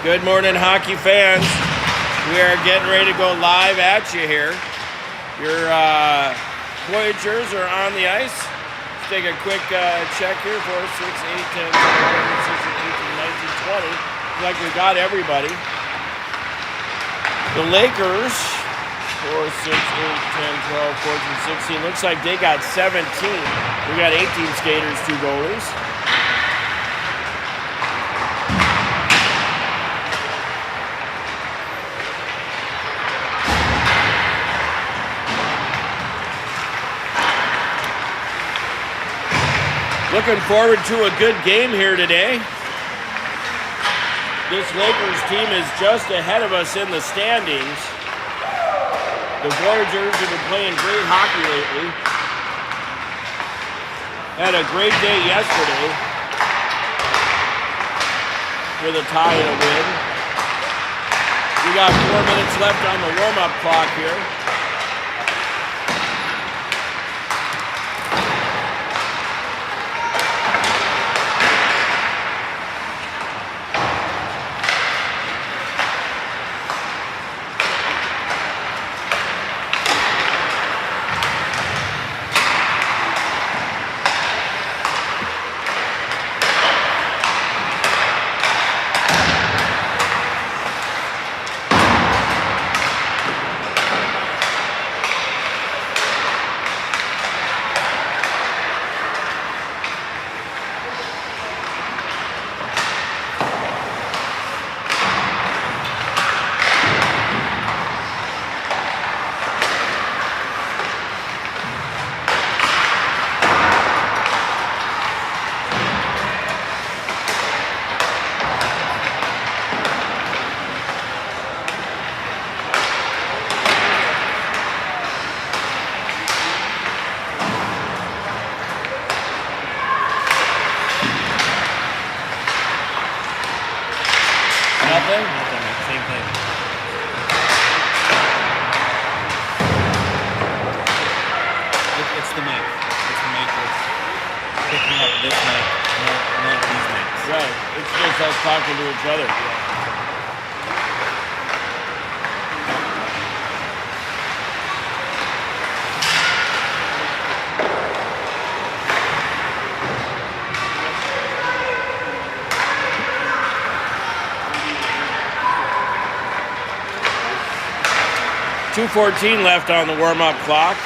Good morning, hockey fans. We are getting ready to go live at you here. Your Voyageurs are on the ice. Let's take a quick check here. 4, 6, 8, 10, 11, 16, 18, 19, 20. Looks like we got everybody. The Lakers, 4, 6, 8, 10, 12, 14, 16. Looks like they got 17. We got 18 skaters, 2 goalies. Looking forward to a good game here today. This Lakers team is just ahead of us in the standings. The Voyageurs have been playing great hockey lately. Had a great day yesterday with a tie and a win. We got 4 minutes left on the warm-up clock here. Nothing? Nothing, same thing. It's the mic. It's the mic that's picking up this mic, not these mics. Right. It's just us talking to each other. Yeah. 2:14 left on the warm-up clock.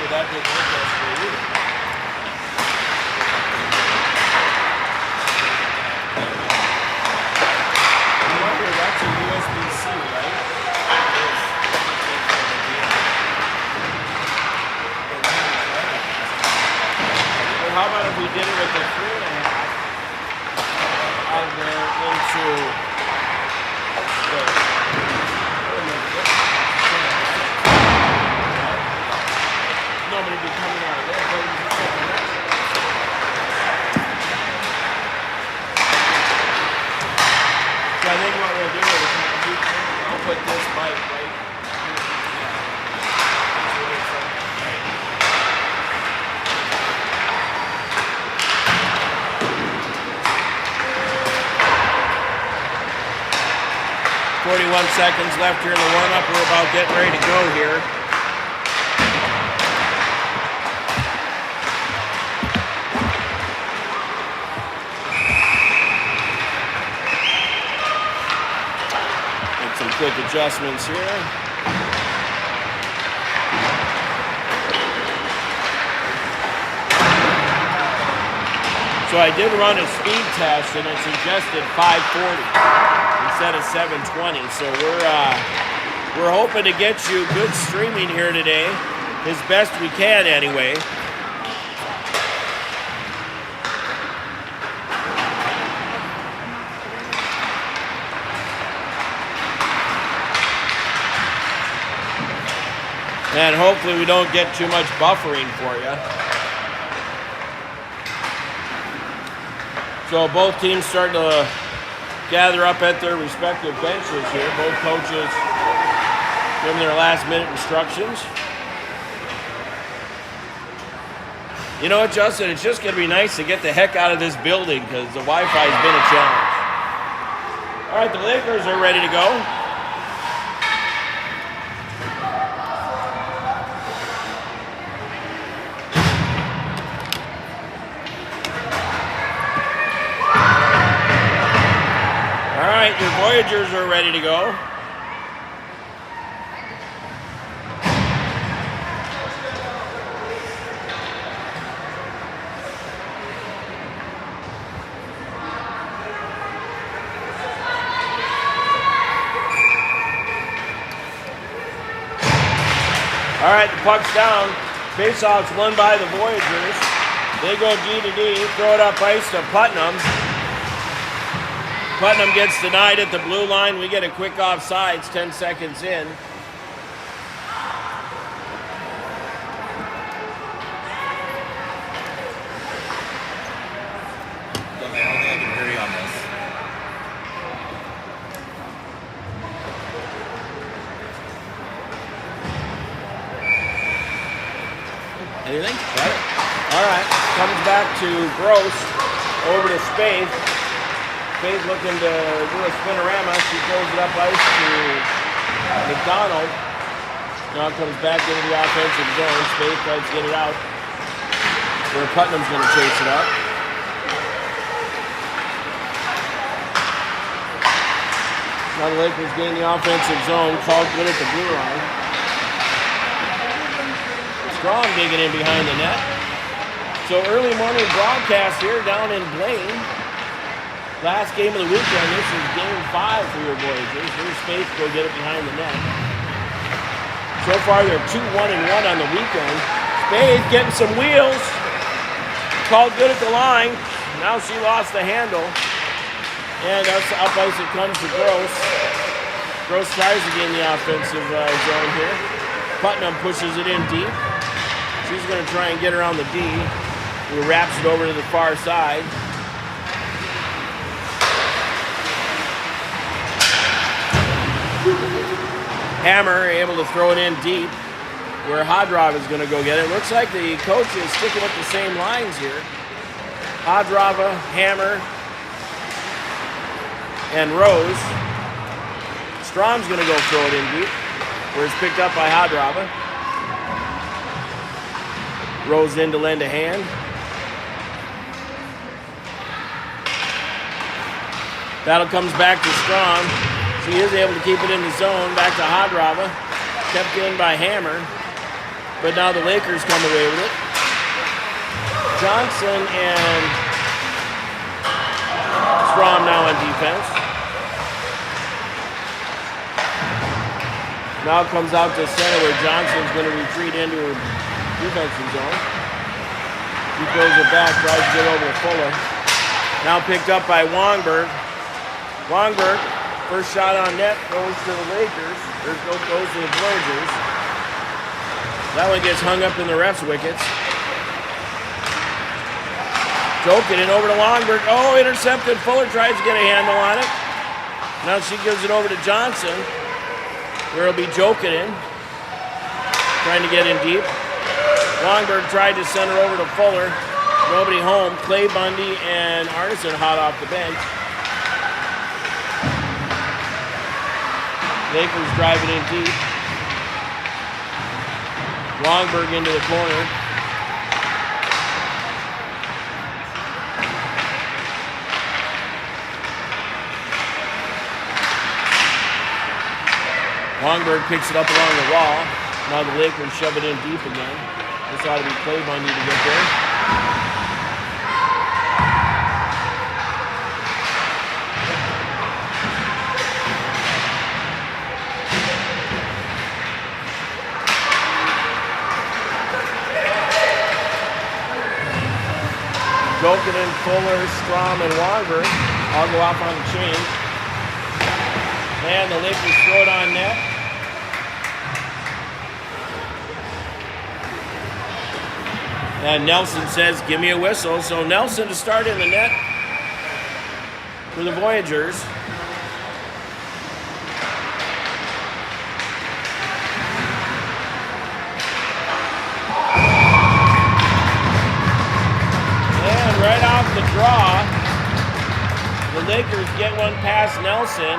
That didn't work yesterday either. Remember, that's a USB-C, right? Well, how about if we did it with the 3.5 and then into the nobody be coming out of there. So I think what we'll do is I'll put this mic right here. 41 seconds left here in the warm-up. We're about getting ready to go here. Some quick adjustments here. So I did run a speed test and it suggested 540 instead of 720. So we're hoping to get you good streaming here today, as best we can anyway. And hopefully we don't get too much buffering for you. So both teams starting to gather up at their respective benches here. Both coaches giving their last minute instructions. You know what, Justin? It's just going to be nice to get the heck out of this building because the Wi-Fi has been a challenge. All right, the Lakers are ready to go. All right, your Voyageurs are ready to go. All right, the puck's down. Faceoff's won by the Voyageurs. They go D to D, throw it up ice to Putnam. Putnam gets denied at the blue line. We get a quick offsides 10 seconds in. Okay, I don't think I can hear you on this. Anything? Got it? All right. Comes back to Gross. Over to Spade. Spade looking to do a spinorama. She throws it up ice to McDonald. Now it comes back into the offensive zone. Spade tries to get it out. Where Putnam's going to chase it up. Now the Lakers gain the offensive zone. Called good at the blue line. Strong digging in behind the net. So early morning broadcast here down in Blaine. Last game of the weekend. This is game 5 for your Voyageurs. Here's Space go get it behind the net. So far they're 2-1-1 on the weekend. Space getting some wheels. Called good at the line. Now she lost the handle. And that's up ice it comes to Gross. Gross tries to gain the offensive zone here. Putnam pushes it in deep. She's going to try and get around the D. Who wraps it over to the far side. Hammer able to throw it in deep where Hodrov is going to go get it. Looks like the coach is sticking with the same lines here. Hodrova, Hammer, and Rose. Strom's going to go throw it in deep where it's picked up by Hodrova. Rose in to lend a hand. Battle comes back to Strom. She is able to keep it in the zone. Back to Hodrova. Kept in by Hammer. But now the Lakers come away with it. Johnson and Strom now on defense. Now it comes out to center where Johnson's going to retreat into her defensive zone. He throws it back, tries to get over to Fuller. Now picked up by Wongberg. Wongberg, first shot on net, goes to the Lakers. Goes to the Voyageurs. That one gets hung up in the ref's wickets. Jokic over to Wongberg. Oh, intercepted. Fuller tries to get a handle on it. Now she gives it over to Johnson. Where it'll be Jokic in. Trying to get in deep. Wongberg tried to send her over to Fuller. Nobody home. Clay Bundy and Arneson hot off the bench. Lakers driving in deep. Wongberg into the corner. Wongberg picks it up along the wall. Now the Lakers shove it in deep again. This ought to be Clay Bundy to get there. Jokic, Fuller, Strom, and Wongberg all go off on the chain. And the Lakers throw it on net. And Nelson says, give me a whistle. So Nelson to start in the net for the Voyageurs. And right off the draw, the Lakers get one past Nelson.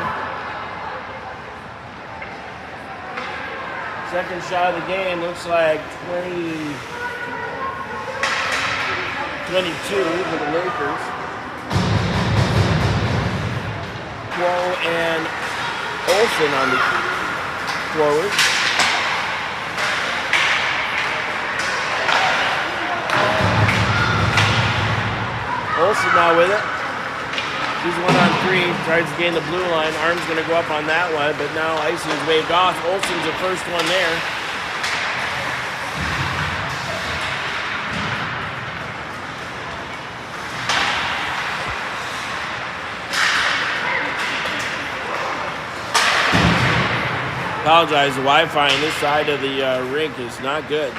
Second shot of the game looks like 22 for the Lakers. Quo and Olsen on the forward. Olsen now with it. He's 1-on-3, tries to gain the blue line. Arm's going to go up on that one, but now icing's waved off. Olsen's the first one there. Apologize, the Wi-Fi on this side of the rink is not good.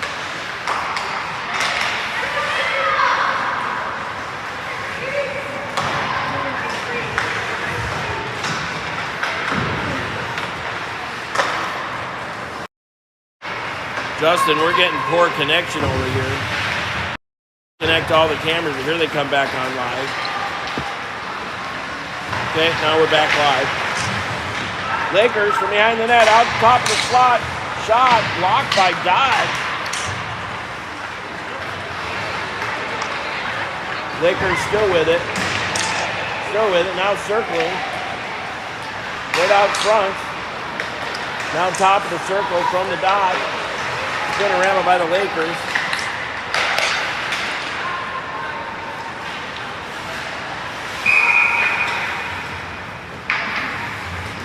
Justin, we're getting poor connection over here. Connect all the cameras, but here they come back on live. Okay, now we're back live. Lakers from behind the net, out top of the slot. Shot blocked by Dodd. Lakers still with it. Still with it, now circling. Right out front. Now top of the circle from the dot. Spin around by the Lakers.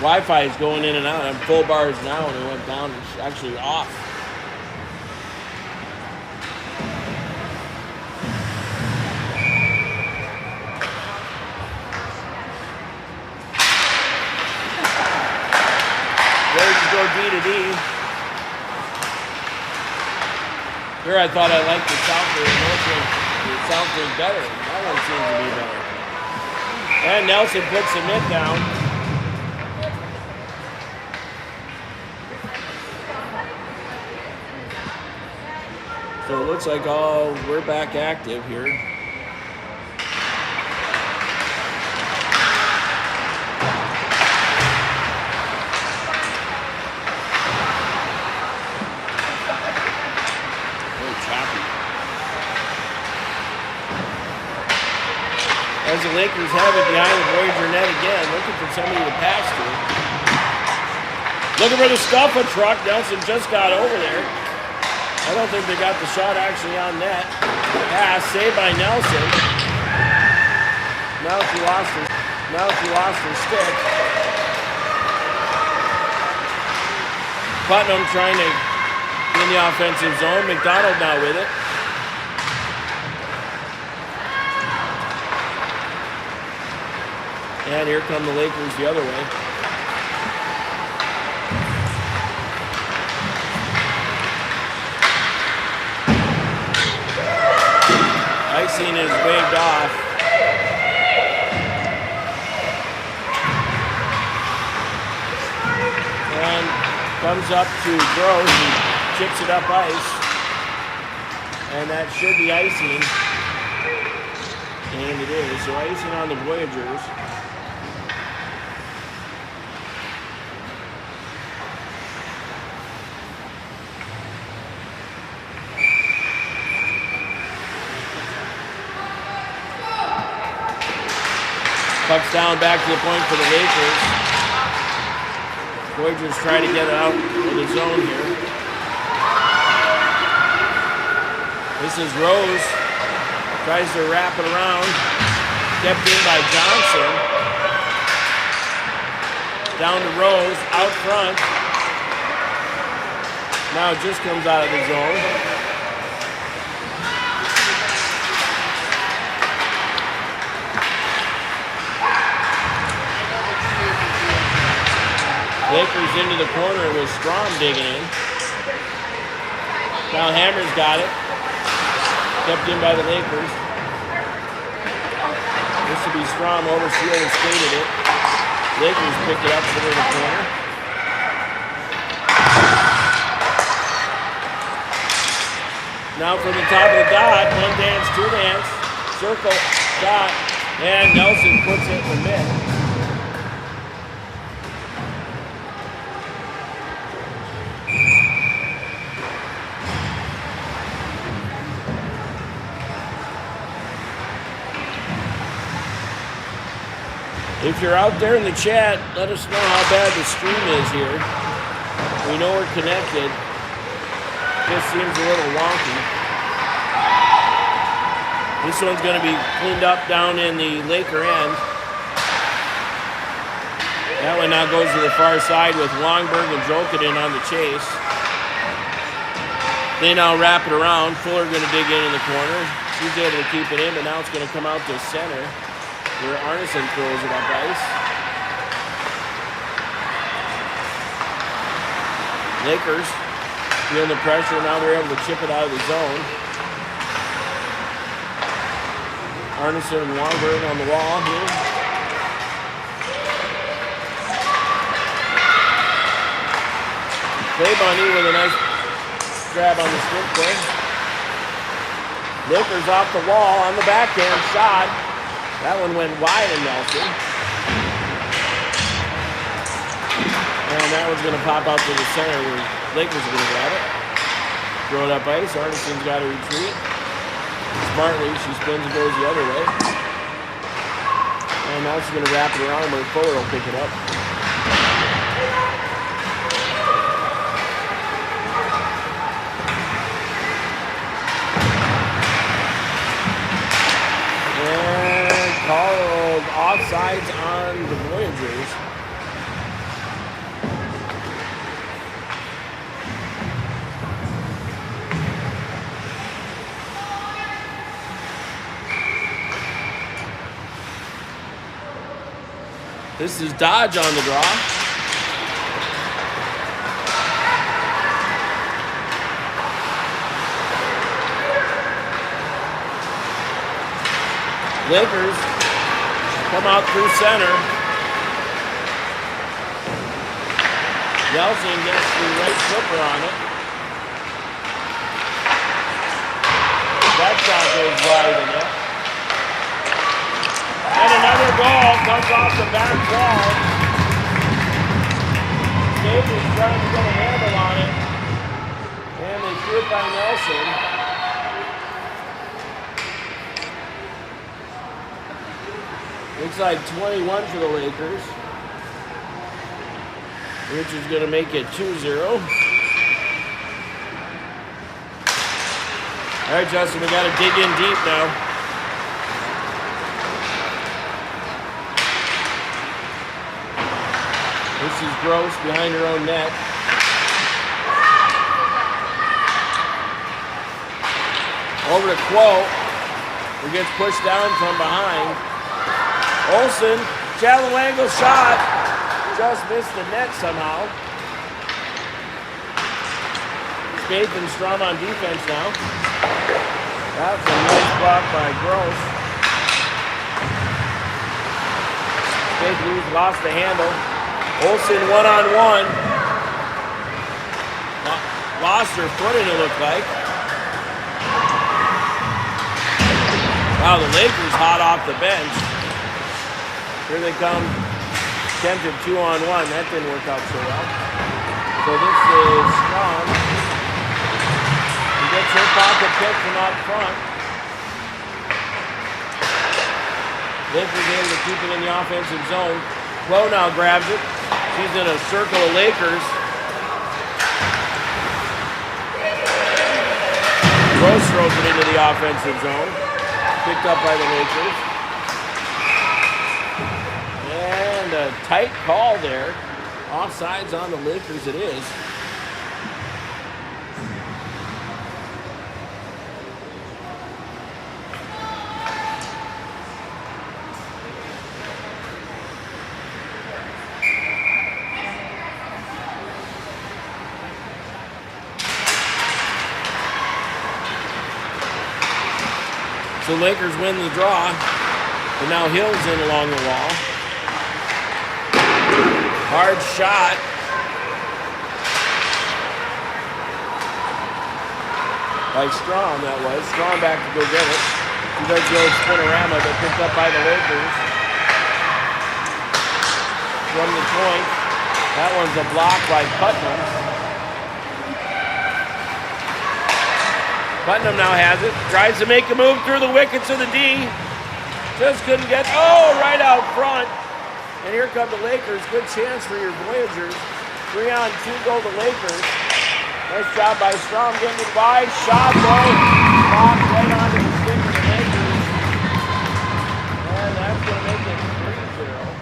Wi-Fi is going in and out. I'm full bars now and it went down. It's actually off. Ready to go D to D. Here I thought I liked the Southland and Northland. The Southland better. That one seems to be better. And Nelson puts the mitt down. So it looks like we're back active here. Very choppy. As the Lakers have it behind the Voyager net again, looking for somebody to pass to. Looking for the Stuffa truck. Nelson just got over there. I don't think they got the shot actually on net. Pass saved by Nelson. Now she lost her stick. Putnam trying to get in the offensive zone. McDonald now with it. And here come the Lakers the other way. Icing is waved off. And comes up to Gross and chips it up ice. And that should be icing. And it is. So icing on the Voyageurs. Puck's down back to the point for the Lakers. Voyageurs try to get out of the zone here. This is Rose. Tries to wrap it around. Kept in by Johnson. Down to Rose, out front. Now it just comes out of the zone. Lakers into the corner with Strom digging in. Now Hammer's got it. Kept in by the Lakers. This will be Strom over Shield and skated it. Lakers pick it up over the corner. Now from the top of the dot, one dance, two dance, circle, shot, and Nelson puts it in the mid. If you're out there in the chat, let us know how bad the stream is here. We know we're connected. Just seems a little wonky. This one's going to be cleaned up down in the Laker end. That one now goes to the far side with Longberg and Jokinen on the chase. They now wrap it around. Fuller going to dig in the corner. She's able to keep it in, but now it's going to come out to center, where Arneson throws it up ice. Lakers feeling the pressure. Now they're able to chip it out of the zone. Arneson and Longberg on the wall here. Claybunny with a nice grab on the stick there. Lakers off the wall on the backhand shot. That one went wide of Nelson. And that one's going to pop out to the center where Lakers are going to grab it. Throw it up ice. Arneson's got to retreat. Smartly, she spins and goes the other way. And now she's going to wrap it around where Fuller will pick it up. Called offsides on the Voyageurs. This is Dodge on the draw. Lakers come out through center. Nelson gets the right flipper on it. That shot goes wide in it. And another goal comes off the back wall. Davis trying to get a handle on it. And they threw it by Nelson. Looks like 21 for the Lakers, which is going to make it 2-0. All right, Justin, we got to dig in deep now. This is Gross behind her own net. Over to Quo, who gets pushed down from behind. Olsen, shallow angle shot, just missed the net somehow. Spaeth and Strom on defense now. That's a nice block by Gross. Spaeth lost the handle. Olsen one-on-one. Lost her footing, it looked like. Wow, the Lakers hot off the bench. Here they come, attempted 2-on-1. That didn't work out so well. So this is Strom. He gets her pocket pick from out front. Lakers able to keep it in the offensive zone. Chloe now grabs it. She's in a circle of Lakers. Gross throws it into the offensive zone. Picked up by the Lakers. And a tight call there. Offsides on the Lakers it is. So Lakers win the draw. But now Hill's in along the wall. Hard shot. By Strom, that was. Strom back to go get it. He does the old spinorama, but picked up by the Lakers. From the point. That one's a block by Putnam. Putnam now has it. Tries to make a move through the wickets of the D. Just couldn't get, right out front. And here come the Lakers. Good chance for your Voyagers. 3-on-2 go the Lakers. Nice job by Strom getting it wide. Shot though. Blocked right onto the stick of the Lakers. And that's going to make it 3-0.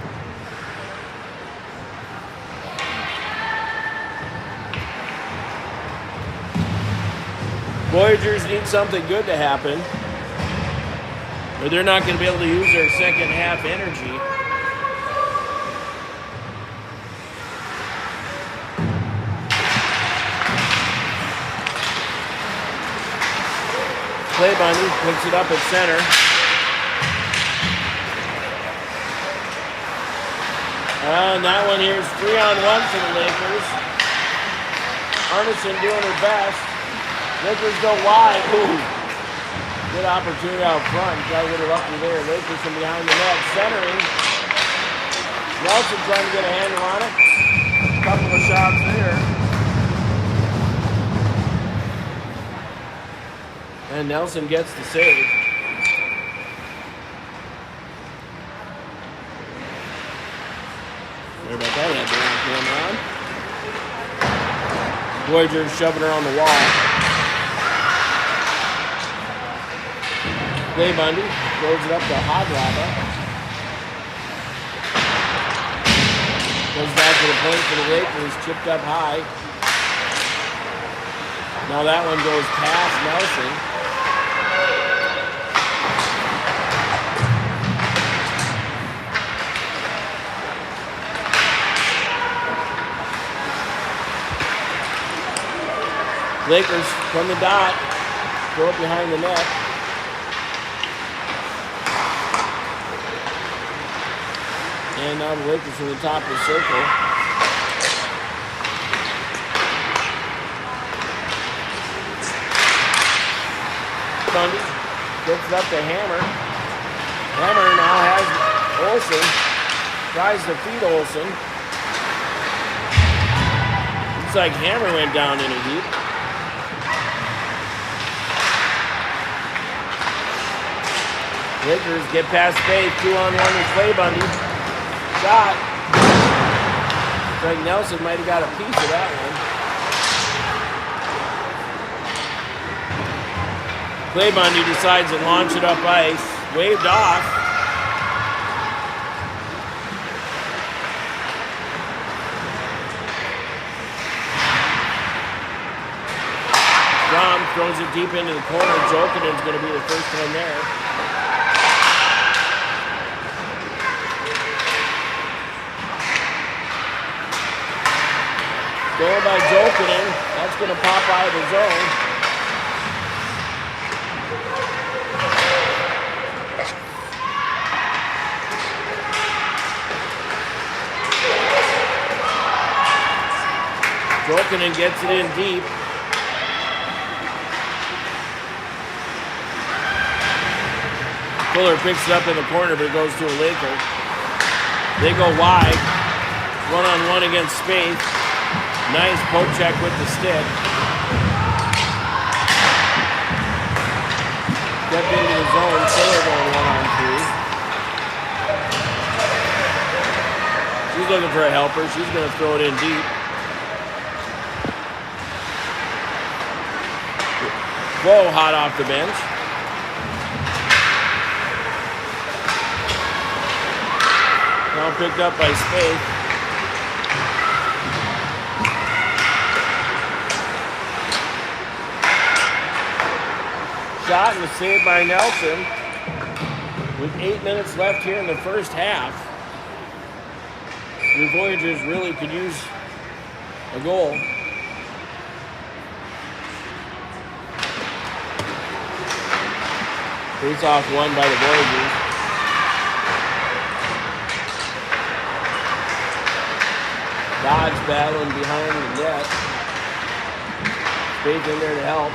Voyagers need something good to happen, or they're not going to be able to use their second half energy. Play Bunny picks it up at center. And that one here is 3-on-1 for the Lakers. Arneson doing her best. Lakers go wide. Ooh. Good opportunity out front. Try to get it up to there. Lakers from behind the net. Centering. Nelson trying to get a handle on it. A couple of shots there. And Nelson gets the save. Sorry about that. Had the wrong camera on. Voyagers shoving her on the wall. Clay Bundy throws it up to Hadraba. Goes back to the point for the Lakers, chipped up high. Now that one goes past Nelson. Lakers from the dot, throw it behind the net. And now the Lakers from the top of the circle. Bundy gets it up to Hammer. Hammer now has Olsen. Tries to feed Olsen. Looks like Hammer went down in a heap. Lakers get past Faith. 2-on-1 with Clay Bundy. Shot. Greg Nelson might have got a piece of that one. Clay Bundy decides to launch it up ice. Waved off. Strom throws it deep into the corner. Jokinen's going to be the first one there. Going by Jokinen. That's going to pop out of the zone. Jokinen gets it in deep. Fuller picks it up in the corner, but it goes to a Laker. They go wide. 1-on-1 against Spaeth. Nice poke check with the stick. Step into the zone. Taylor going 1-on-2. She's looking for a helper. She's going to throw it in deep. Whoa, hot off the bench. Now picked up by Spaeth. Shot and saved by Nelson. With 8 minutes left here in the first half, the Voyagers really could use a goal. Face off won by the Voyageurs. Dodge battling behind the net. Spade in there to help.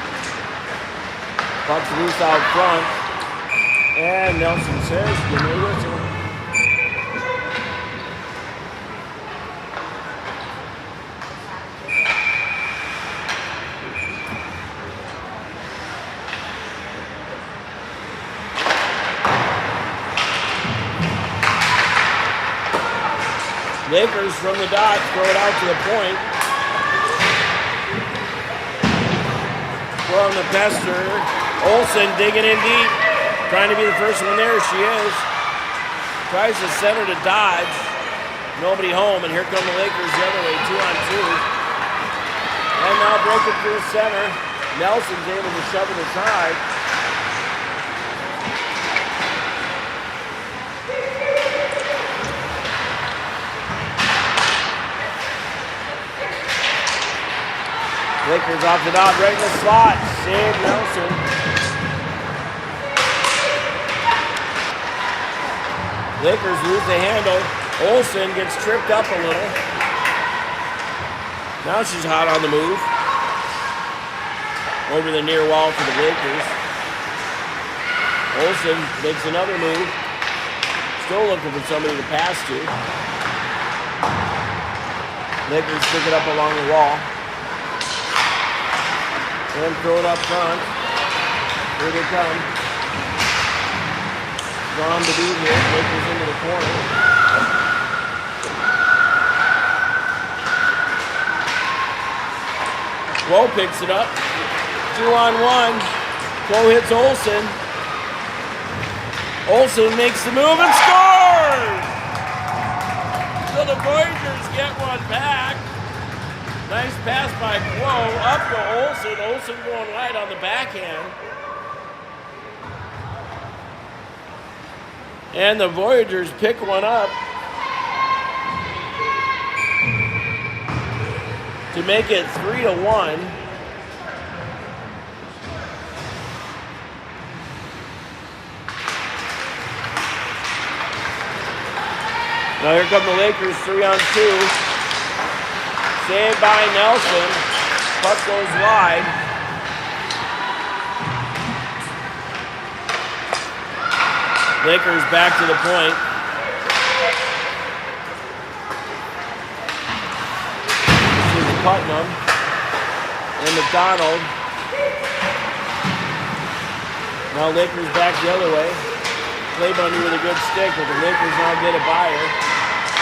Puck's loose out front. And Nelson says, give me a whistle. Lakers from the dot throw it out to the point. Throwing the pester. Olsen digging in deep. Trying to be the first one there. She is. Tries to center to Dodge. Nobody home. And here come the Lakers the other way. 2-on-2. And now broken through center. Nelson's able to shove it aside. Lakers off the dot, right in the slot. Save Nelson. Lakers lose the handle. Olsen gets tripped up a little. Now she's hot on the move. Over the near wall for the Lakers. Olsen makes another move. Still looking for somebody to pass to. Lakers pick it up along the wall. And throw it up front. Here they come. Strong to beat here. Lakers into the corner. Quo picks it up. 2-on-1. Quo hits Olsen. Olsen makes the move and scores! So the Voyageurs get one back. Nice pass by Quo, up to Olsen. Olsen going right on the backhand. And the Voyageurs pick one up to make it 3-1. Now here come the Lakers, 3-on-2. Saved by Nelson. Puck goes wide. Lakers back to the point. This is Putnam and McDonald. Now Lakers back the other way. Play Bundy with a good stick, but the Lakers now get a buyer.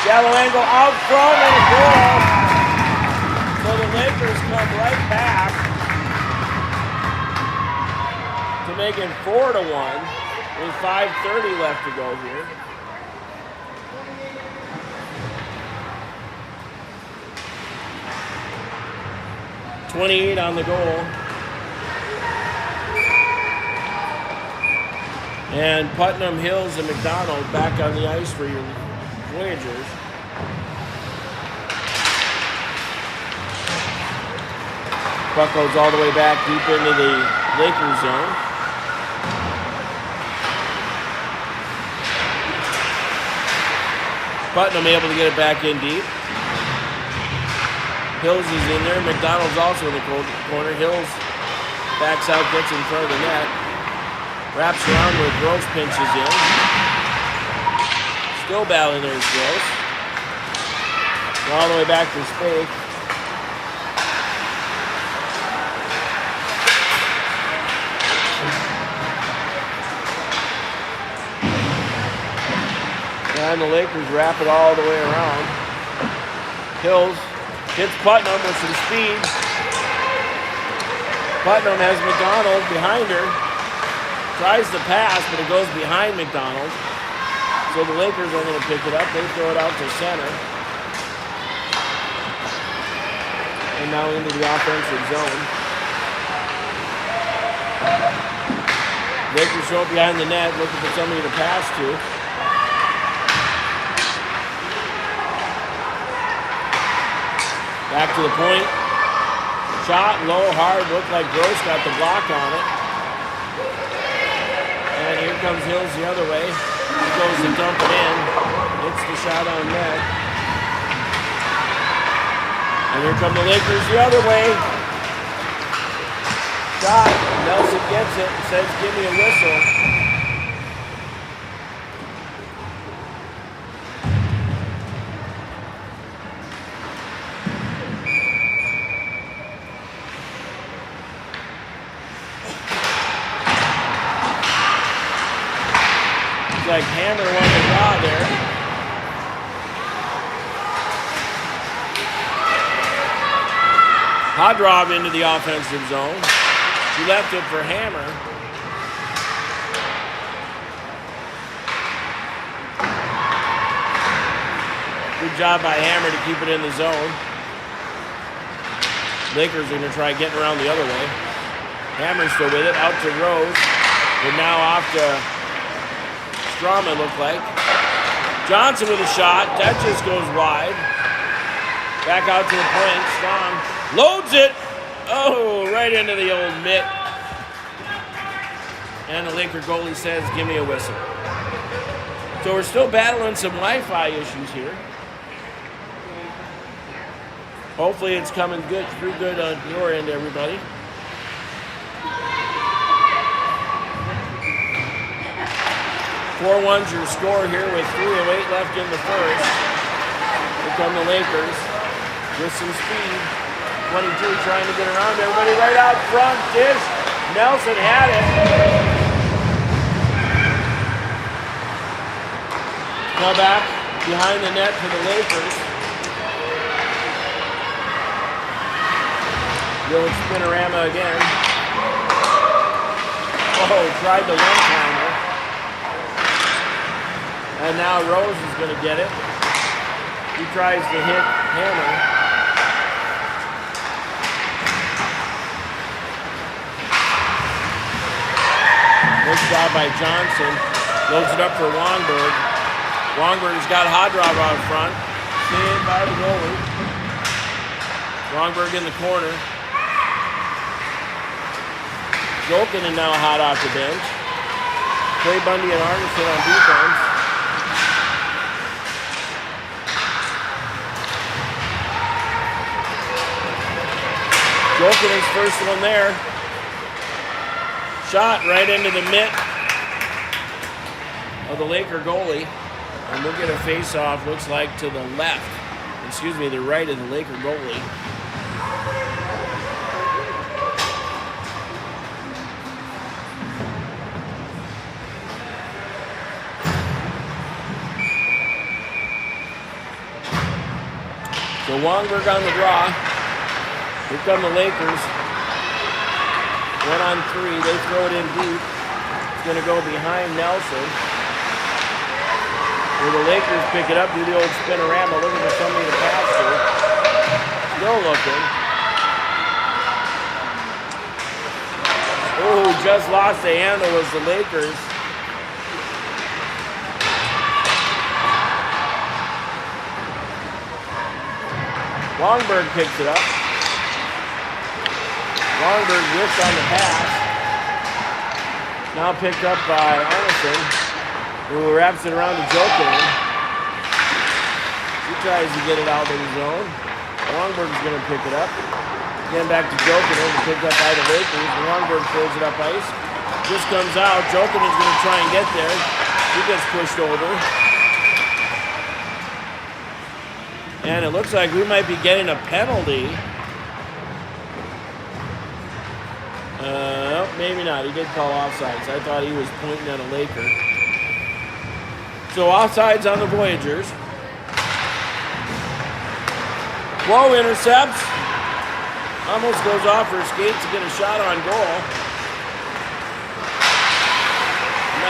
Shallow angle out front and a goal. So the Lakers come right back to make it 4-1 with 5:30 left to go here. .28 on the goal. And Putnam, Hills, and McDonald back on the ice for your Voyageurs. Puck goes all the way back deep into the Lakers zone. Putnam able to get it back in deep. Hills is in there. McDonald's also in the corner. Hills backs out, gets in front of the net. Wraps around where Gross pinches in. Still battling there is Gross. All the way back to Spake. And the Lakers wrap it all the way around. Hills hits Putnam with some speed. Putnam has McDonald behind her. Tries to pass, but it goes behind McDonald. So the Lakers are going to pick it up. They throw it out to center. And now into the offensive zone. Lakers show up behind the net, looking for somebody to pass to. Back to the point. Shot, low, hard, looked like Gross got the block on it. And Here comes Hills the other way. He goes to dump it in. Hits the shot on net. And here come the Lakers the other way. Shot. Nelson gets it and says, give me a whistle. Looks like Hammer won the draw there. Hodrov into the offensive zone. He left it for Hammer. Good job by Hammer to keep it in the zone. Lakers are going to try getting around the other way. Hammer's still with it, out to Rose. But now off to Strom, it looked like. Johnson with a shot. That just goes wide. Back out to the point. Strom loads it. Oh, right into the old mitt. And the Laker goalie says, give me a whistle. So we're still battling some Wi-Fi issues here. Hopefully it's coming through good on your end, everybody. 4-1's your score here with 3:08 left in the first. Here come the Lakers with some speed. 22 trying to get around everybody right out front. Dish. Nelson had it. Now back behind the net for the Lakers. The old spinorama again. Oh, tried the one-timer. And now Rose is going to get it. He tries to hit Hammer. Nice job by Johnson. Loads it up for Wongberg. Wongberg's got Hodrov out front. Saved by the goalie. Wongberg in the corner. Jokinen now hot off the bench. Clay Bundy and Arneson on defense. Jokinen's first one there. Shot right into the mitt of the Laker goalie. And we'll get a face-off, looks like, to the left. Excuse me, the right of the Laker goalie. So Wongberg on the draw. Here come the Lakers. 1-on-3. They throw it in deep. It's going to go behind Nelson. Where the Lakers pick it up, do the old spinorama, looking for somebody to pass to. Still looking. Oh, just lost the handle was the Lakers. Wongberg picks it up. Wongberg whiffs on the pass. Now picked up by Arneson, who wraps it around to Jokinen. He tries to get it out of the zone. Wongberg's going to pick it up. Again back to Jokinen, picked up by the Lakers. Wongberg throws it up ice. Just comes out. Jokinen's going to try and get there. He gets pushed over. And it looks like we might be getting a penalty. Maybe not. He did call offsides. I thought he was pointing at a Laker. So offsides on the Voyageurs. Whoa, intercepts. Almost goes off her skates to get a shot on goal.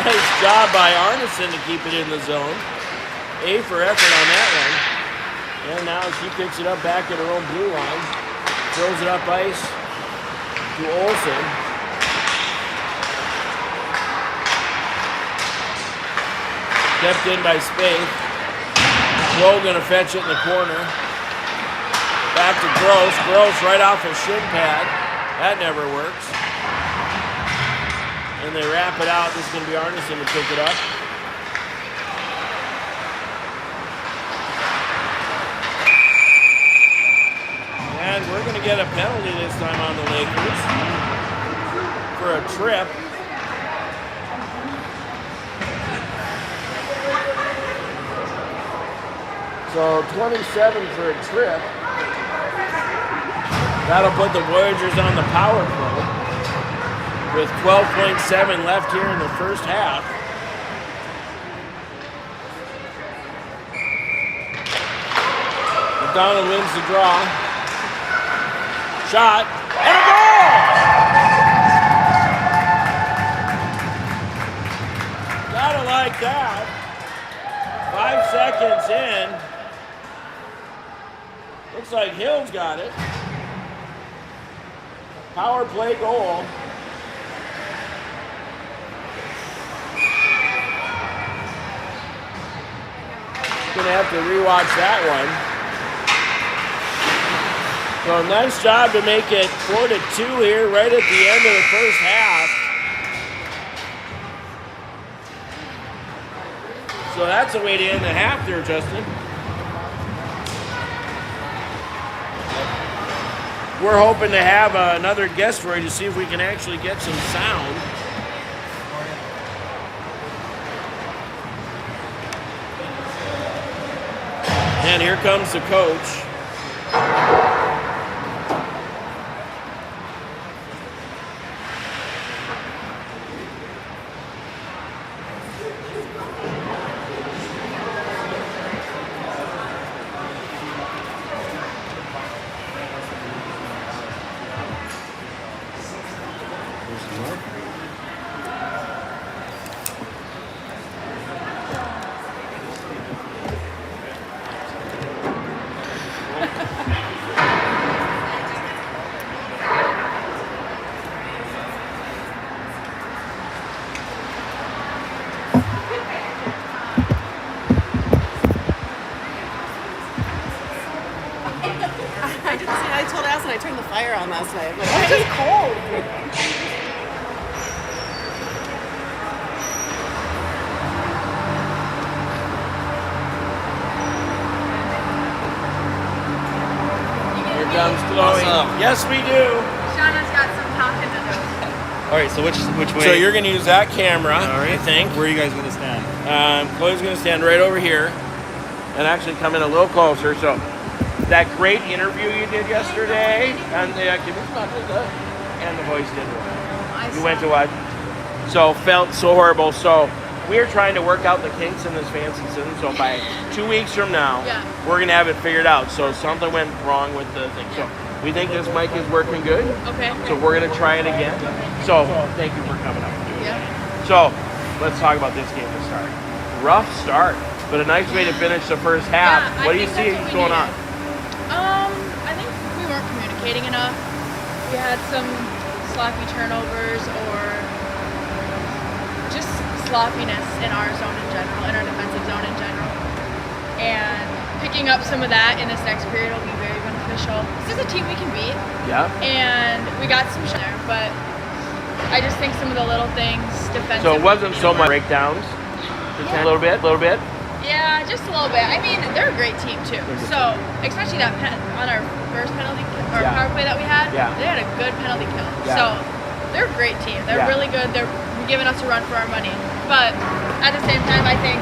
Nice job by Arneson to keep it in the zone. A for effort on that one. And now she picks it up back at her own blue line. Throws it up ice to Olsen. Kept in by Spaeth. Crow going to fetch it in the corner. Back to Gross. Gross right off a shin pad. That never works. and they wrap it out. This is going to be Arneson to pick it up. And we're going to get a penalty this time on the Lakers for a trip. So 27 for a trip. That'll put the Voyageurs on the power play with 12.7 left here in the first half. McDonald wins the draw. Shot, and a goal! Gotta like that. 5 seconds in. Looks like Hill's got it. Power play goal. Gonna have to rewatch that one. So nice job to make it 4-2 here right at the end of the first half. So that's a way to end the half there, Justin. We're hoping to have another guest for you to see if we can actually get some sound. And here comes the coach. I told Allison I turned the fire on last night. I'm like, it's just cold. Here comes Chloe. Yes, we do. Shauna's got some talking to do. All right, so which way? So you're going to use that camera, All right. I think. Where are you guys going to stand? Chloe's going to stand right over here and actually come in a little closer. So that great interview you did yesterday and the and the voice did one. You went to what? So felt so horrible. So we're trying to work out the kinks in this fancy system. So by 2 weeks from now, we're going to have it figured out. So something went wrong with the thing. So we think this mic is working good. Okay. So we're going to try it again. So thank you for coming up. Yeah. So let's talk about this game to start. Rough start, but a nice way to finish the first half. Yeah, What do you see going on? I think we weren't communicating enough. We had some sloppy turnovers or just sloppiness in our zone in general, in our defensive zone in general. And picking up some of that in this next period will be very beneficial. This is a team we can beat. Yeah. And we got some shit there, but I just think some of the little things defensively. So it wasn't so much breakdowns. A little bit. Yeah, just a little bit. I mean, they're a great team too. So, especially that on our first penalty or power play that we had, they had a good penalty kill. Yeah. So, they're a great team. They're really good. They're giving us a run for our money. But at the same time, I think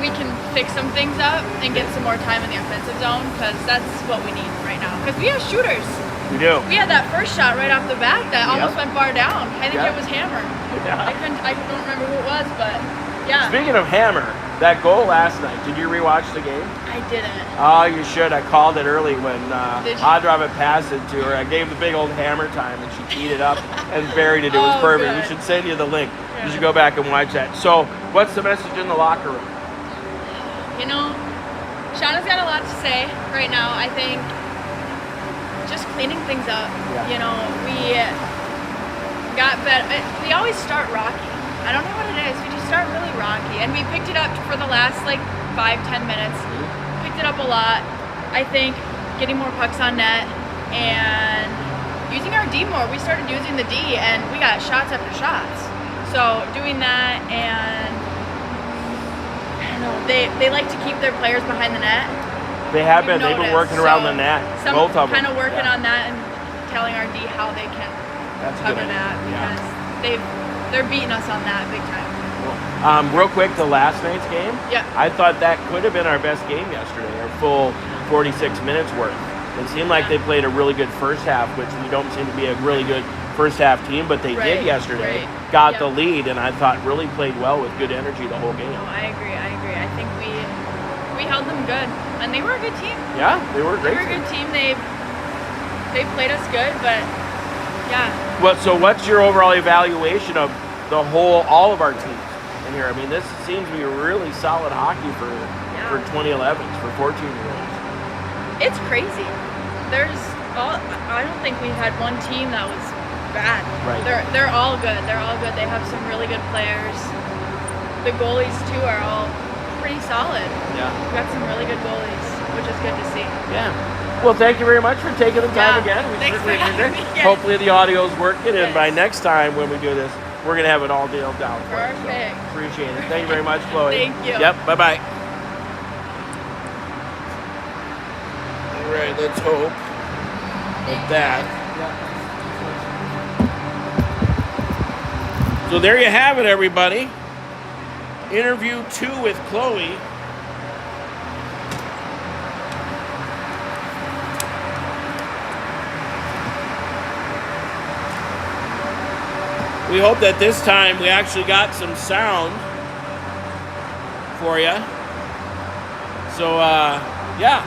we can fix some things up and get some more time in the offensive zone because that's what we need right now. Because we have shooters. We do. We had that first shot right off the bat that almost went bar down. I think it was Hammer. Yeah. I don't remember who it was, but yeah. Speaking of Hammer, that goal last night, did you rewatch the game? I didn't. Oh, you should. I called it early when Did you? Audra had passed it to her. I gave the big old Hammer time and she keyed it up and buried it. It was perfect. Good. We should send you the link. You should go back and watch that. So, what's the message in the locker room? You know, Shauna's got a lot to say right now. I think just cleaning things up. Yeah. You know, we got better. We always start rocky. I don't know what it is. We just start really rocky. And we picked it up for the last like 5-10 minutes. Picked it up a lot. I think getting more pucks on net and using our D more. We started using the D and we got shots after shots. So doing that, and I don't know, they like to keep their players behind the net. They have been. We've They've been noticed. working around So the net. Some Both of them. kind of working Yeah. on that and telling our D how they can That's a cover good idea. that Yeah. because they're beating us on that big time. Real quick, the last night's game. Yeah. I thought that could have been our best game yesterday. Our full 46 minutes worth. It seemed like they played a really good first half, which we don't seem to be a really good first half team, but they did yesterday. Right. Got Yep. the lead, and I thought really played well with good energy the whole game. No, I agree. I think we held them good, and they were a good team. Yeah, they were a They great. were a good team. They played us good, but yeah. So what's your overall evaluation of all of our teams in here? I mean, this seems to be really solid hockey for 2011s, for 14-year-olds. It's crazy. I don't think we had one team that was bad. Right. They're all good. They're all good. They have some really good players. The goalies too are all pretty solid. Yeah. We got some really good goalies, which is good to see. Yeah. Well, thank you very much for taking the time again. We Thanks certainly for having appreciate it. me. Yes. Hopefully the audio's working, and Yes. by next time when we do this, we're going to have it all nailed down for you. So Perfect. appreciate it. Thank you very much, Chloe. Thank you. Yep, bye-bye. All right, let's hope that. So there you have it, everybody. Interview 2 with Chloe. We hope that this time we actually got some sound for you. So, yeah.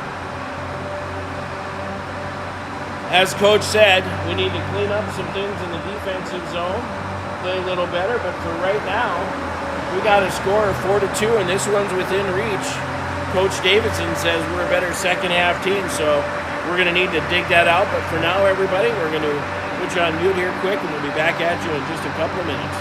As Coach said, we need to clean up some things in the defensive zone, play a little better, but for right now, we got a score of 4-2, and this one's within reach. Coach Davidson says we're a better second half team, so we're going to need to dig that out. But for now, everybody, we're going to put you on mute here quick, and we'll be back at you in just a couple of minutes.